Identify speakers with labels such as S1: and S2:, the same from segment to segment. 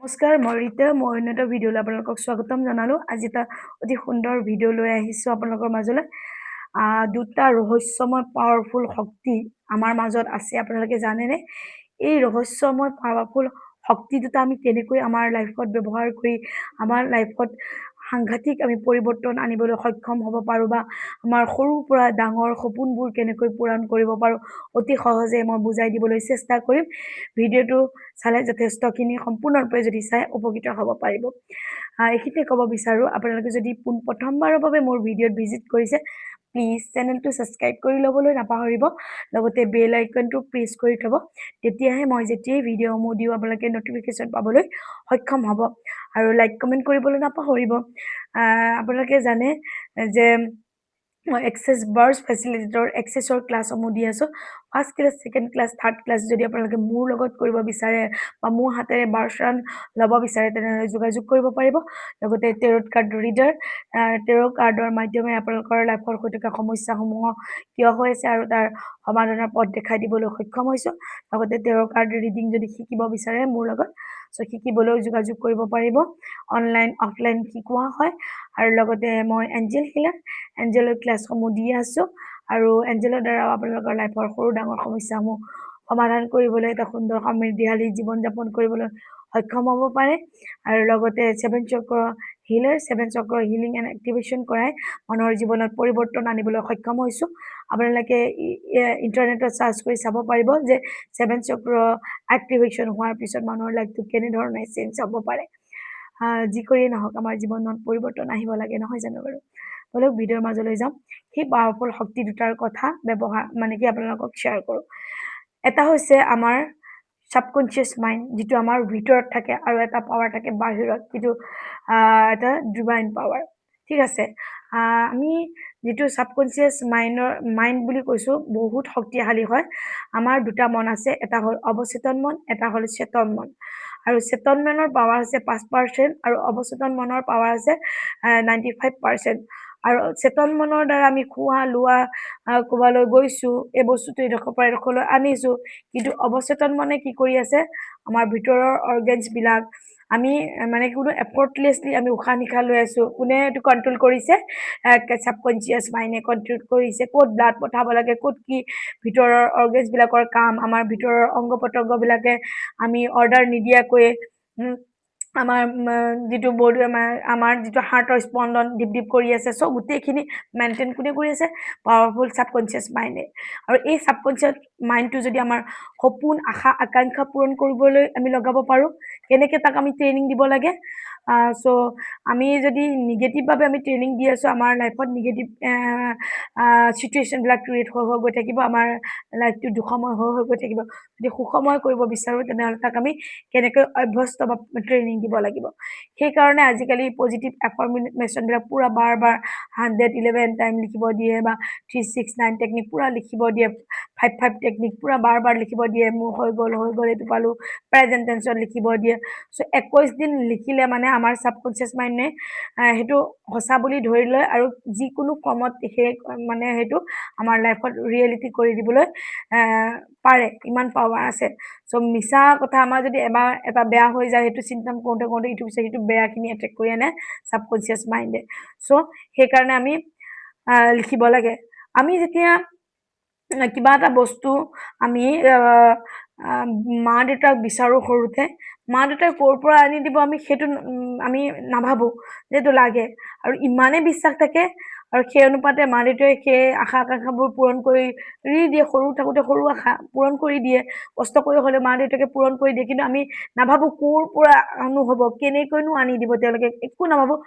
S1: নমস্কাৰ মই ৰীতা মই অন্য এটা ভিডিঅ'লৈ আপোনালোকক স্বাগতম জনালোঁ। আজি এটা অতি সুন্দৰ ভিডিঅ' লৈ আহিছোঁ আপোনালোকৰ মাজলৈ। দুটা ৰহস্যময় পাৱাৰফুল শক্তি আমাৰ মাজত আছে। আপোনালোকে জানেনে এই ৰহস্যময় পাৱাৰফুল শক্তি দুটা আমি কেনেকৈ আমাৰ লাইফত ব্যৱহাৰ কৰি আমাৰ লাইফত সাংঘাতিক আমি পৰিৱৰ্তন আনিবলৈ সক্ষম হ'ব পাৰোঁ বা আমাৰ সৰুৰ পৰা ডাঙৰ সপোনবোৰ কেনেকৈ পূৰণ কৰিব পাৰোঁ অতি সহজে মই বুজাই দিবলৈ চেষ্টা কৰিম। ভিডিঅ'টো চালে যথেষ্টখিনি সম্পূৰ্ণৰূপে যদি চাই উপকৃত হ'ব পাৰিব। এইখিনিতে ক'ব বিচাৰোঁ আপোনালোকে যদি প্ৰথমবাৰৰ বাবে মোৰ ভিডিঅ'ত ভিজিট কৰিছে প্লিজ চেনেলটো ছাবস্ক্ৰাইব কৰি ল'বলৈ নাপাহৰিব, লগতে বেল আইকনটো প্ৰেছ কৰি থ'ব। তেতিয়াহে মই যেতিয়াই ভিডিঅ'সমূহ দিওঁ আপোনালোকে নটিফিকেশ্যন পাবলৈ সক্ষম হ'ব। আৰু লাইক কমেণ্ট কৰিবলৈ নাপাহৰিব। আপোনালোকে জানে যে মই এক্সেছ বাৰ্ছ ফেচিলিটেটৰ এক্সেছৰ ক্লাছসমূহ দি আছোঁ। First class, second class, third class যদি আপোনালোকে মোৰ লগত কৰিব বিচাৰে বা মোৰ হাতেৰে বাৰ্ছ ৰান ল'ব বিচাৰে তেনেহ'লে যোগাযোগ কৰিব পাৰিব। লগতে টেৰট কাৰ্ড ৰিডাৰ, টেৰট কাৰ্ডৰ মাধ্যমে আপোনালোকৰ লাইফৰ হৈ থকা সমস্যাসমূহ কিয় হৈ আছে আৰু তাৰ সমাধানৰ পথ দেখাই দিবলৈ সক্ষম হৈছোঁ। লগতে টেৰট কাৰ্ড ৰিডিং যদি শিকিব বিচাৰে মোৰ লগত শিকিবলৈ যোগাযোগ কৰিব পাৰিব। অনলাইন অফলাইন শিকোৱা হয় আৰু লগতে মই এঞ্জেল হিলাৰ এঞ্জেলৰ ক্লাছসমূহ দি আছোঁ আৰু এঞ্জেলৰ দ্বাৰাও আপোনালোকৰ লাইফৰ সৰু ডাঙৰ সমস্যাসমূহ সমাধান কৰিবলৈ এটা সুন্দৰ সমৃদ্ধিশালী জীৱন যাপন কৰিবলৈ সক্ষম হ'ব পাৰে। আৰু লগতে 7 চক্ৰ হিলাৰ 7 চক্ৰ হিলিং এণ্ড এক্টিভেশ্যন কৰাই মানুহৰ জীৱনত পৰিৱৰ্তন আনিবলৈ সক্ষম হৈছোঁ। আপোনালোকে ইণ্টাৰনেটত চাৰ্চ কৰি চাব পাৰিব যে 7 চক্ৰ এক্টিভেশ্যন হোৱাৰ পিছত মানুহৰ লাইফটো কেনেধৰণে চেঞ্জ হ'ব পাৰে। যি কৰিয়ে নহওক আমাৰ জীৱনত পৰিৱৰ্তন আহিব লাগে, নহয় জানো বাৰু? বলক ভিডিঅ'ৰ মাজলৈ যাম। সেই পাৱাৰফুল শক্তি দুটাৰ কথা আপোনালোকক শ্বেয়াৰ কৰোঁ। এটা হৈছে আমাৰ ছাবকনচিয়াছ মাইণ্ড, যিটো আমাৰ ভিতৰত থাকে, আৰু এটা পাৱাৰ থাকে বাহিৰত, যিটো এটা ডিভাইন পাৱাৰ। ঠিক আছে, আমি যিটো ছাবকনচিয়াছ মাইণ্ড বুলি কৈছোঁ বহুত শক্তিশালী হয়। আমাৰ দুটা মন আছে, এটা হ'ল অৱচেতন মন, এটা হ'ল চেতন মন। আৰু চেতন মনৰ পাৱাৰ আছে 5% আৰু অৱচেতন মনৰ পাৱাৰ আছে 95%। আৰু চেতন মনৰ দ্বাৰা আমি খোৱা লোৱা, ক'ৰবালৈ গৈছোঁ, এই বস্তুটো এডোখৰ পৰা এডোখৰলৈ আনিছোঁ, কিন্তু অৱচেতন মনে কি কৰি আছে আমাৰ ভিতৰৰ অৰ্গেনছবিলাক আমি কোনো এফৰ্টলেছলি আমি উশাহ নিশাহ লৈ আছোঁ। কোনে এইটো কণ্ট্ৰল কৰিছে? ছাবকনচিয়াছ মাইণ্ডে কণ্ট্ৰল কৰিছে। ক'ত ব্লাড পঠাব লাগে, ক'ত কি ভিতৰৰ অৰ্গেনছবিলাকৰ কাম, আমাৰ ভিতৰৰ অংগ পতংগবিলাকে আমি অৰ্ডাৰ নিদিয়াকৈ আমাৰ যিটো বডি আমাৰ যিটো হাৰ্টৰ স্পন্দন ডিপ ডিপ কৰি আছে, গোটেইখিনি মেইনটেইন কোনে কৰি আছে? পাৱাৰফুল ছাবকনচিয়াছ মাইণ্ডে। আৰু এই ছাবকনচিয়াছ মাইণ্ডটো যদি আমাৰ সপোন আশা আকাংক্ষা পূৰণ কৰিবলৈ আমি লগাব পাৰোঁ, কেনেকৈ তাক আমি ট্ৰেইনিং দিব লাগে। আমি যদি নিগেটিভভাৱে আমি ট্ৰেইনিং দি আছোঁ, আমাৰ লাইফত নিগেটিভ চিটুৱেশ্যনবিলাক ক্ৰিয়েট হৈ গৈ থাকিব, আমাৰ লাইফটো দুখময় হৈ গৈ থাকিব। যদি সুখময় কৰিব বিচাৰোঁ তেনেহ'লে তাক আমি কেনেকৈ অভ্যস্ত বা ট্ৰেইনিং দিব লাগিব। সেইকাৰণে আজিকালি পজিটিভ এফাৰ্মেশ্যনবিলাক পূৰা বাৰ 111 টাইম লিখিব দিয়ে বা 369 টেকনিক পূৰা লিখিব দিয়ে, 55 টেকনিক পূৰা বাৰ লিখিব দিয়ে। মোৰ হৈ গ'ল এইটো পালোঁ, প্ৰেজেণ্ট টেন্সত লিখিব দিয়ে। 21 দিন লিখিলে মানে আমাৰ ছাবকনচিয়াছ মাইণ্ডে সেইটো সঁচা বুলি ধৰি লয় আৰু যিকোনো ফৰ্মত সেইটো আমাৰ লাইফত ৰিয়েলিটি কৰি দিবলৈ পাৰে, ইমান পাৱাৰ আছে। মিছা কথা আমাৰ যদি এবাৰ এটা বেয়া হৈ যায়, সেইটো চিন্তা কৰোঁতে ইটো পিছত সিটো বেয়াখিনি এট্ৰেক্ট কৰি আনে ছাবকনচিয়াছ মাইণ্ডে। সেইকাৰণে আমি লিখিব লাগে। আমি যেতিয়া কিবা এটা বস্তু আমি মা দেউতাক বিচাৰোঁ, সৰুতে মা দেউতাই ক'ৰ পৰা আনি দিব আমি সেইটো আমি নাভাবোঁ যে এইটো লাগে, আৰু ইমানেই বিশ্বাস থাকে আৰু সেই অনুপাতে মা দেউতাই সেই আশা আকাংক্ষাবোৰ পূৰণ কৰি দিয়ে। সৰু থাকোঁতে সৰু আশা পূৰণ কৰি দিয়ে, কষ্ট কৰি হ'লে মা দেউতাকে পূৰণ কৰি দিয়ে, কিন্তু আমি নাভাবোঁ ক'ৰ পৰা হ'ব, কেনেকৈনো আনি দিব তেওঁলোকে, একো নাভাবোঁ।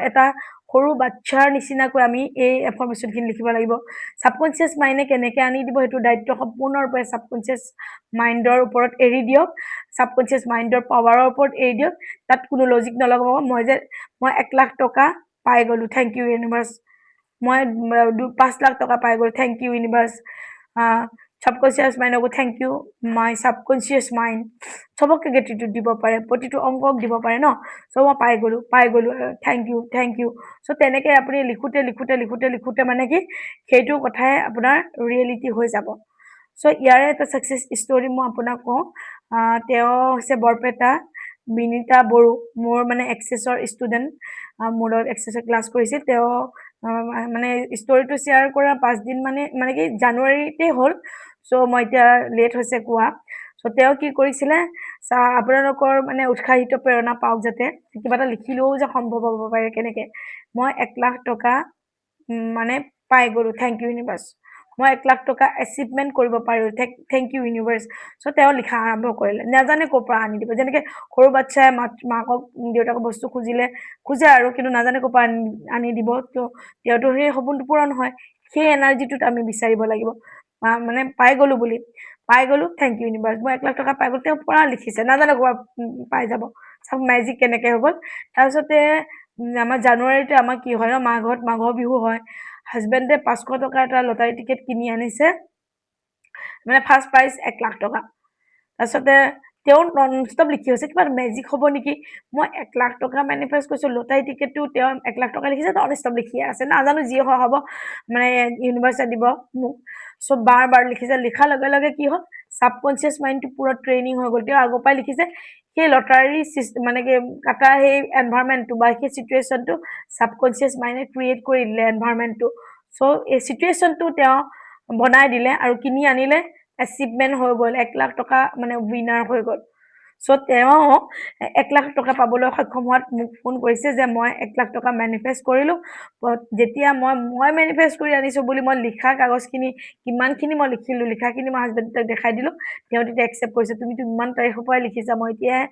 S1: এটা সৰু বাচ্ছাৰ নিচিনাকৈ আমি এই এফাৰ্মেশ্যনখিনি লিখিব লাগিব। ছাবকনচিয়াছ মাইণ্ডে কেনেকৈ আনি দিব সেইটো দায়িত্ব সম্পূৰ্ণৰূপে ছাবকনচিয়াছ মাইণ্ডৰ ওপৰত এৰি দিয়ক, ছাবকনচিয়াছ মাইণ্ডৰ পাৱাৰৰ ওপৰত এৰি দিয়ক। তাত কোনো লজিক নলগাব। মই 1 লাখ টকা পাই গ'লোঁ, থেংক ইউ ইউনিভাৰ্ছ। মই 5 লাখ টকা পাই গ'লোঁ, থেংক ইউ ইউনিভাৰ্ছ। ছাবকনচিয়াছ মাইণ্ডকো thank you my subconscious mind. চবকে গ্ৰেটিটিউড দিব পাৰে, প্ৰতিটো অংগক দিব পাৰে ন। মই পাই গ'লোঁ, থেংক ইউ। তেনেকৈ আপুনি লিখোঁতে মানে কি সেইটো কথাই আপোনাৰ ৰিয়েলিটি হৈ যাব। ইয়াৰে এটা ছাকচেছ ষ্টৰি মই আপোনাক কওঁ। তেওঁ হৈছে বৰপেটা, বিনিতা বড়ো মোৰ মানে এক্সেছৰ ষ্টুডেণ্ট মোৰ লগত এক্সেছৰ ক্লাছ কৰিছিল তেওঁ মানে ষ্টৰিটো শ্বেয়াৰ কৰা 5 দিন মানে কি জানুৱাৰীতে হ'ল চ' মই এতিয়া লেট হৈছে কোৱা চ' তেওঁ কি কৰিছিলে আপোনালোকৰ মানে উৎসাহিত প্ৰেৰণা পাওক যাতে কিবা এটা লিখিলেও যে সম্ভৱ হ'ব পাৰে কেনেকে মই 1 লাখ টকা মানে পাই গ'লো থেংক ইউ ইউনিভাৰ্ছ মই 1 লাখ টকা এচিভমেণ্ট কৰিব পাৰোঁ থেংক ইউ ইউনিভাৰ্ছ চ' তেওঁ লিখা আৰম্ভ কৰিলে নাজানে ক'ৰ পৰা আনি দিব যেনেকে সৰু বাচ্চাই মাকক দেউতাকক বস্তু খোজে আৰু কিন্তু নাজানে ক'ৰ পৰা আনি দিব তেওঁতো সেই সপোনটো পূৰণ হয় সেই এনাৰ্জিটোত আমি বিচাৰিব লাগিব মানে পাই গ'লো থেংক ইউ ইউনিভাৰ্ছ মই 1 লাখ টকা পাই গ'লো তেওঁ পৰা লিখিছে নাজানে ক'ৰ পাই যাব চাওক মেজিক কেনেকে হৈ গ'ল তাৰপিছতে আমাৰ জানুৱাৰীতে আমাৰ কি হয় ন মাঘৰ বিহু হয় হাজবেণ্ডে 500 টকা এটা লটাৰী টিকেট কিনি আনিছে মানে ফাৰ্ষ্ট প্ৰাইজ 1 লাখ টকা তাৰপিছতে তেওঁ নন ষ্টপ লিখি আছে কিবা মেজিক হ'ব নেকি মই 1 লাখ টকা মেনিফেষ্ট কৰিছোঁ লটাৰী টিকেটটো তেওঁ 1 লাখ টকা লিখিছে নন ষ্টপ লিখিয়ে আছে নাজানো যি হ'ব মানে ইউনিভাৰ্ছে দিব মোক চ' বাৰ লিখিছে লিখাৰ লগে লগে কি হ'ল ছাবকনচিয়াছ মাইণ্ডটো পুৰা ট্ৰেইনিং হৈ গ'ল তেওঁ আগৰ পৰাই লিখিছে সেই লটাৰী মানে কি কাটা সেই এনভাইৰনমেণ্টটো বা সেই চিটুৱেশ্যনটো ছাবকনচিয়াছ মাইণ্ডে ক্ৰিয়েট কৰি দিলে এনভাইৰনমেণ্টটো চ' এই চিটুৱেশ্যনটো তেওঁ বনাই দিলে আৰু কিনি আনিলে এচিভমেণ্ট হৈ গ'ল 1 লাখ টকা মানে উইনাৰ হৈ গ'ল চ' তেওঁ 1 লাখ টকা পাবলৈ সক্ষম হোৱাত মোক ফোন কৰিছে যে মই 1 লাখ টকা মেনিফেষ্ট কৰিলোঁ যেতিয়া মই মেনিফেষ্ট কৰি আনিছোঁ বুলি মই লিখা কাগজখিনি কিমানখিনি মই লিখাখিনি মই হাজবেণ্ডক দেখাই দিলোঁ তেওঁ তেতিয়া একচেপ্ট কৰিছে তুমিতো ইমান তাৰিখৰ পৰাই লিখিছা মই এতিয়াই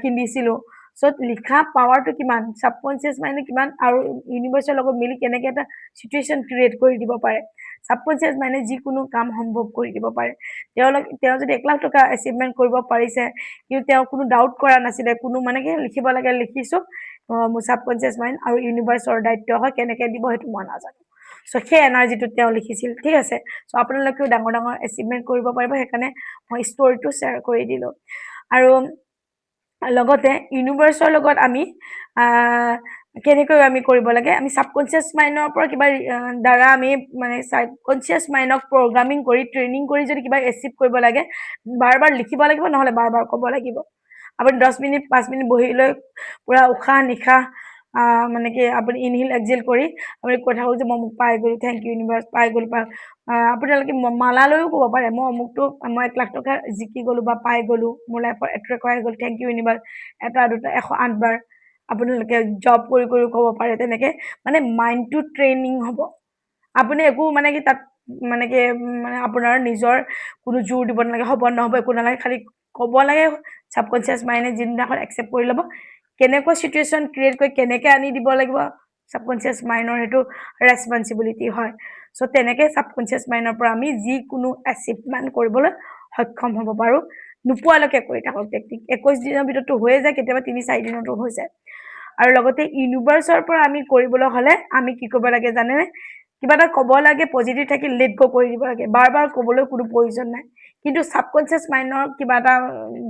S1: কিনিছিলোঁ চ' লিখা পাৱাৰটো কিমান ছাবকনচিয়াছ মাইণ্ডে কিমান আৰু ইউনিভাৰ্ছৰ লগত মিলি কেনেকৈ এটা চিটুৱেশ্যন ক্ৰিয়েট কৰি দিব পাৰে ছাবকনচিয়াছ মাইণ্ডে যিকোনো কাম সম্ভৱ কৰি দিব পাৰে তেওঁ যদি 1 লাখ টকা এচিভমেণ্ট কৰিব পাৰিছে কিন্তু তেওঁ কোনো ডাউট কৰা নাছিলে কোনো মানে কি লিখিব লাগে লিখিছোঁ মোৰ ছাবকনচিয়াছ মাইণ্ড আৰু ইউনিভাৰ্ছৰ দায়িত্ব হয় কেনেকৈ দিব সেইটো মই নাজানো চ' সেই এনাৰ্জিটোত তেওঁ লিখিছিল ঠিক আছে চ' আপোনালোকেও ডাঙৰ এচিভমেণ্ট কৰিব পাৰিব সেইকাৰণে মই ষ্টৰিটো শ্বেয়াৰ কৰি দিলোঁ আৰু লগতে ইউনিভাৰ্ছৰ লগত আমি কেনেকৈ আমি কৰিব লাগে আমি ছাবকনচিয়াছ মাইণ্ডৰ পৰা কিবা দ্বাৰা আমি মানে ছাবকনচিয়াছ মাইণ্ডক প্ৰগ্ৰামিং কৰি ট্ৰেইনিং কৰি যদি কিবা এচিভ কৰিব লাগে বাৰ লিখিব লাগিব নহ'লে বাৰ ক'ব লাগিব আপুনি 10 মিনিট 5 মিনিট বহি লৈ পুৰা উশাহ নিশাহ মানে কি আপুনি ইনহেল এক্সহেল কৰি আপুনি কৈ থাকক যে মই মোক পাই গ'লো থেংক ইউ ইউনিভাৰ্ছ পাই গ'লো আপোনালোকে মালালৈও ক'ব পাৰে মই অমুকটো মই 1 লাখ টকা জিকি গ'লো বা পাই গ'লো মোৰ লাইফৰ এট্ৰেক্ট হৈ গ'ল থেংক ইউ ইউনিভাৰ্ছ 1 2 108 বাৰ আপোনালোকে জব কৰি ক'ব পাৰে তেনেকে মানে মাইণ্ডটো ট্ৰেইনিং হ'ব আপুনি একো মানে কি তাত মানে কি মানে আপোনাৰ নিজৰ কোনো জোৰ দিব নালাগে হ'ব নহ'ব একো নালাগে খালি ক'ব লাগে ছাবকনচিয়াছ মাইণ্ডে যিদিনাখন একচেপ্ট কৰি ল'ব কেনেকুৱা চিটুৱেশ্যন ক্ৰিয়েট কৰি কেনেকৈ আনি দিব লাগিব ছাবকনচিয়াছ মাইণ্ডৰ সেইটো ৰেছপনচিবিলিটি হয় চ' তেনেকৈ ছাবকনচিয়াছ মাইণ্ডৰ পৰা আমি যিকোনো এচিভমেণ্ট কৰিবলৈ সক্ষম হ'ব পাৰোঁ নোপোৱালৈকে কৰি থাকক টেকনিক 21 দিনৰ ভিতৰতো হৈয়ে যায় কেতিয়াবা 3-4 দিনতো হৈ যায় আৰু লগতে ইউনিভাৰ্ছৰ পৰা আমি কৰিবলৈ হ'লে আমি কি কৰিব লাগে জানেনে কিবা এটা ক'ব লাগে পজিটিভ থাকি লেট গ' কৰি দিব লাগে বাৰ ক'বলৈ কোনো প্ৰয়োজন নাই কিন্তু ছাবকনচিয়াছ মাইণ্ডৰ কিবা এটা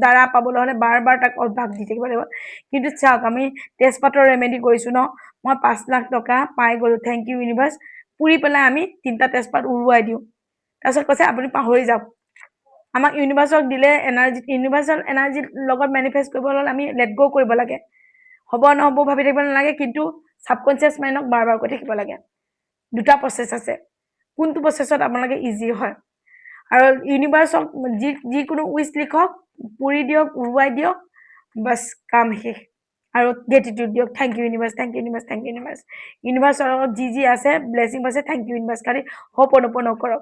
S1: দ্বাৰা পাবলৈ হ'লে বাৰ তাক অভ্যাস দি থাকিব লাগিব কিন্তু চাওক আমি তেজপাতৰ ৰেমেডি কৰিছোঁ ন মই 5 লাখ টকা পাই গ'লোঁ থেংক ইউ ইউনিভাৰ্ছ পুৰি পেলাই আমি 3টা তেজপাত উৰুৱাই দিওঁ তাৰপিছত কৈছে আপুনি পাহৰি যাওক আমাক ইউনিভাৰ্ছক দিলে ইউনিভাৰ্ছৰ এনাৰ্জিৰ লগত মেনিফেষ্ট কৰিব হ'লে আমি লেট গ' কৰিব লাগে হ'ব নহ'ব ভাবি থাকিব নালাগে কিন্তু ছাবকনচিয়াছ মাইণ্ডক বাৰ কৈ থাকিব লাগে দুটা প্ৰচেছ আছে কোনটো প্ৰচেছত আপোনালোকে ইজি হয় আৰু ইউনিভাৰ্ছক যিকোনো উইচ লিখক পুৰি দিয়ক উৰুৱাই দিয়ক বাছ কাম শেষ আৰু গ্ৰেটিটিউড দিয়ক thank you universe thank you universe thank you universe ইউনিভাৰ্ছৰ লগত যি আছে ব্লেছিং আছে থেংক ইউ ইউনিভাৰ্ছ খালি হোপ'ন'প'ন' কৰক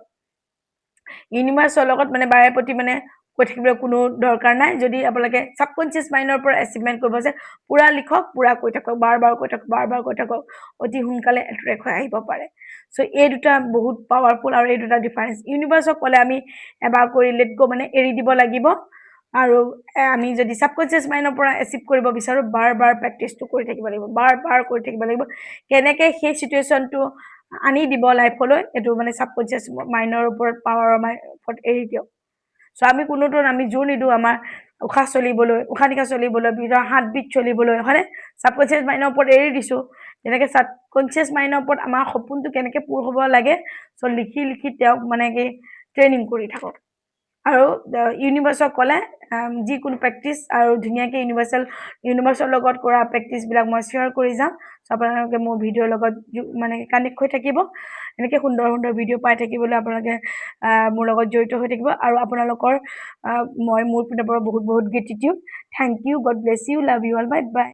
S1: ইউনিভাৰ্ছৰ লগত মানে বাৰে প্ৰতি মানে কৈ থাকিবলৈ কোনো দৰকাৰ নাই যদি আপোনালোকে ছাবকনচিয়াছ মাইণ্ডৰ পৰা এচিভমেণ্ট কৰিব আছে পুৰা লিখক পুৰা কৈ থাকক বাৰ কৈ থাকক অতি সোনকালে এট্ৰেক্ট হৈ আহিব পাৰে চ' এই দুটা বহুত পাৱাৰফুল আৰু এই দুটা ডিফাৰেঞ্চ ইউনিভাৰ্ছক ক'লে আমি এবাৰ কৰি লেট গ' মানে এৰি দিব লাগিব আৰু আমি যদি ছাবকনচিয়াছ মাইণ্ডৰ পৰা এচিভ কৰিব বিচাৰোঁ বাৰ প্ৰেক্টিছটো কৰি থাকিব লাগিব বাৰ কৰি থাকিব লাগিব কেনেকৈ সেই চিটুৱেশ্যনটো আনি দিব লাইফলৈ এইটো মানে ছাবকনচিয়াছ মাইণ্ডৰ ওপৰত পাৱাৰৰ ওপৰত এৰি দিয়ক চ' আমি কোনোটো আমি জোৰ নিদিওঁ আমাৰ উশাহ নিশাহ চলিবলৈ ভিতৰৰ হাৰ্টবিট চলিবলৈ হয়নে ছাবকনচিয়াছ মাইণ্ডৰ ওপৰত এৰি দিছোঁ তেনেকৈ ছাবকনচিয়াছ মাইণ্ডৰ ওপৰত আমাৰ সপোনটো কেনেকৈ পূৰ হ'ব লাগে চ' লিখি তেওঁক মানে কি ট্ৰেইনিং কৰি থাকক আৰু ইউনিভাৰ্ছক ক'লে যিকোনো প্ৰেক্টিছ আৰু ধুনীয়াকৈ ইউনিভাৰ্ছৰ লগত কৰা প্ৰেক্টিছবিলাক মই শ্বেয়াৰ কৰি যাম। চ' আপোনালোকে মোৰ ভিডিঅ'ৰ লগত মানে কানেক্ট হৈ থাকিব। এনেকৈ সুন্দৰ সুন্দৰ ভিডিঅ' পাই থাকিবলৈ আপোনালোকে মোৰ লগত জড়িত হৈ থাকিব। আৰু আপোনালোকৰ মই মোৰ পিনৰ পৰা বহুত বহুত gratitude. Thank you, God bless you, love you all, bye by.